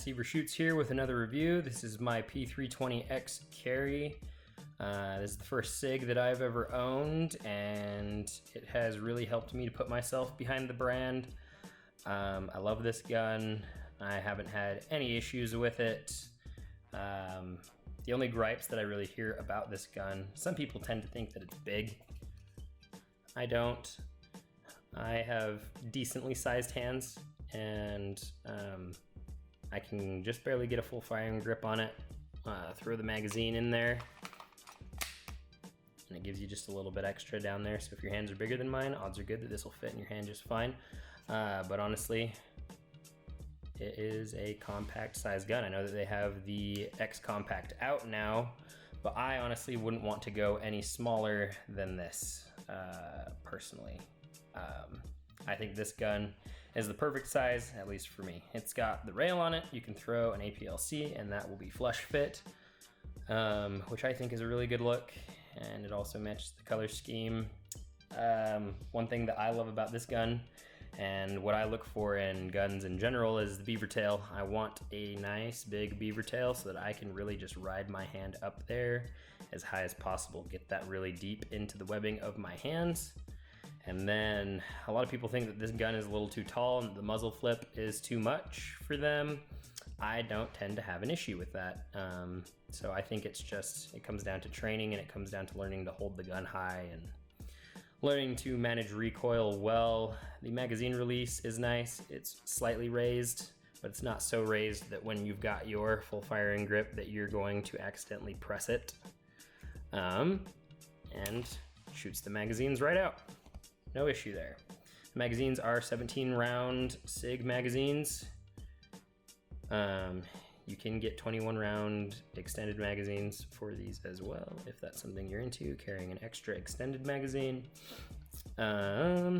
Steve Shoots here with another review. This is my P320 X-Carry. This is the first SIG that I've ever owned, and it has really helped me to put myself behind the brand. I love this gun. I haven't had any issues with it. The only gripes that I really hear about this gun, some people tend to think that it's big. I don't. I have decently sized hands, and I can just barely get a full firing grip on it. Throw the magazine in there, and it gives you just a little bit extra down there. So if your hands are bigger than mine, odds are good that this will fit in your hand just fine. But honestly, it is a compact size gun. I know that they have the X Compact out now, but I honestly wouldn't want to go any smaller than this, personally. I think this gun is the perfect size, at least for me. It's got the rail on it. You can throw an APLC and that will be flush fit, which I think is a really good look, and it also matches the color scheme. One thing that I love about this gun, and what I look for in guns in general, is the beaver tail. I want a nice big beaver tail so that I can really just ride my hand up there as high as possible, get that really deep into the webbing of my hands. And then a lot of people think that this gun is a little too tall and the muzzle flip is too much for them. I don't tend to have an issue with that. So I think it comes down to training, and it comes down to learning to hold the gun high and learning to manage recoil well. The magazine release is nice. It's slightly raised, but it's not so raised that when you've got your full firing grip that you're going to accidentally press it. And shoots the magazines right out. No issue there. The magazines are 17 round SIG magazines. You can get 21 round extended magazines for these as well, if that's something you're into, carrying an extra extended magazine.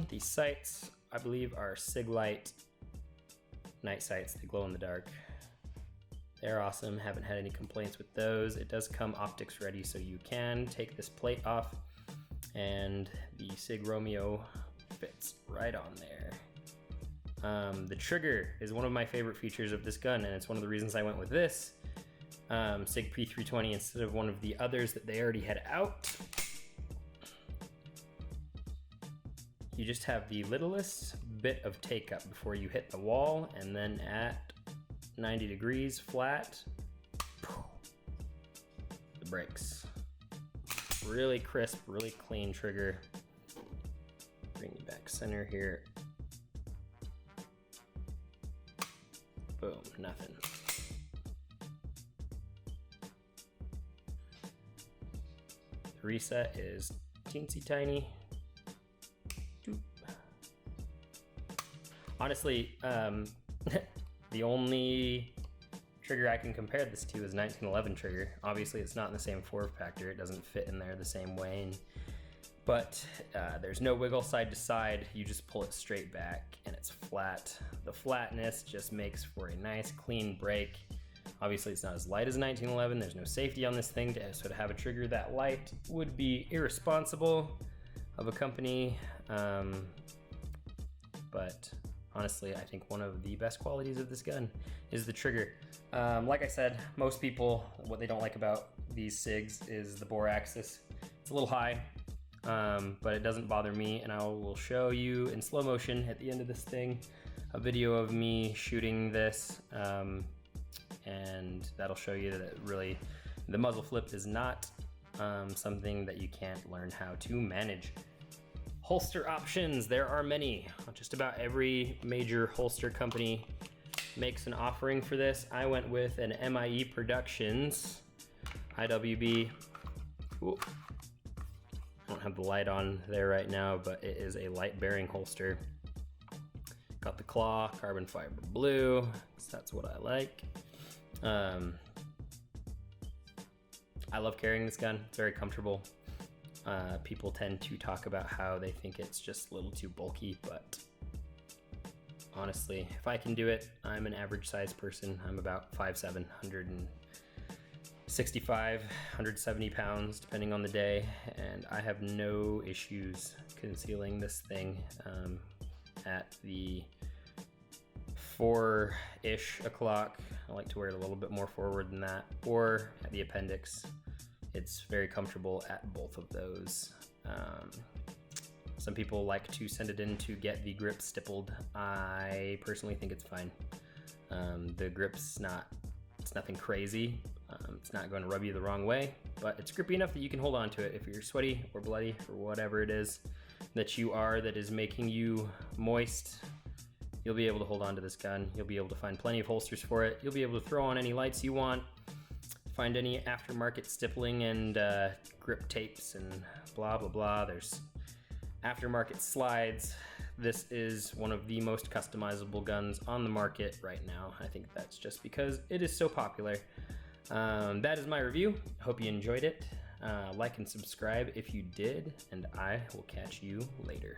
These sights, I believe, are SIG Light night sights. They glow in the dark. They're awesome. Haven't had any complaints with those. It does come optics ready, so you can take this plate off, and the SIG Romeo fits right on there. The trigger is one of my favorite features of this gun, and it's one of the reasons I went with this SIG P320 instead of one of the others that they already had out. You just have the littlest bit of take up before you hit the wall, and then at 90 degrees flat, the brakes. Really crisp, really clean trigger. Bring you back center here. Boom, nothing. The reset is teensy tiny. Doop. Honestly, the only trigger I can compare this to is 1911 trigger. Obviously, it's not in the same form factor. It doesn't fit in there the same way. But there's no wiggle side to side. You just pull it straight back and it's flat. The flatness just makes for a nice clean break. Obviously, it's not as light as 1911. There's no safety on this thing, so to have a trigger that light would be irresponsible of a company. But honestly, I think one of the best qualities of this gun is the trigger. Like I said, most people, what they don't like about these SIGs is the bore axis. It's a little high. But it doesn't bother me, and I will show you in slow motion at the end of this thing a video of me shooting this, and that'll show you that really the muzzle flip is not something that you can't learn how to manage. Holster options, there are many. Just about every major holster company makes an offering for this. I went with an MIE Productions IWB. Ooh. I don't have the light on there right now, but it is a light bearing holster. Got the claw, carbon fiber blue, so that's what I like. I love carrying this gun. It's very comfortable. People tend to talk about how they think it's just a little too bulky, but honestly, if I can do it, I'm an average size person. I'm about 5'7", 165, 170 pounds, depending on the day, and I have no issues concealing this thing at the 4-ish o'clock. I like to wear it a little bit more forward than that, or at the appendix. It's very comfortable at both of those. Some people like to send it in to get the grip stippled. I personally think it's fine. The grip's it's nothing crazy. It's not going to rub you the wrong way, but it's grippy enough that you can hold on to it if you're sweaty or bloody or whatever it is that you are that is making you moist. You'll be able to hold on to this gun. You'll be able to find plenty of holsters for it. You'll be able to throw on any lights you want, find any aftermarket stippling and grip tapes and blah, blah, blah. There's aftermarket slides. This is one of the most customizable guns on the market right now. I think that's just because it is so popular. That is my review. Hope you enjoyed it. Like and subscribe if you did, and I will catch you later.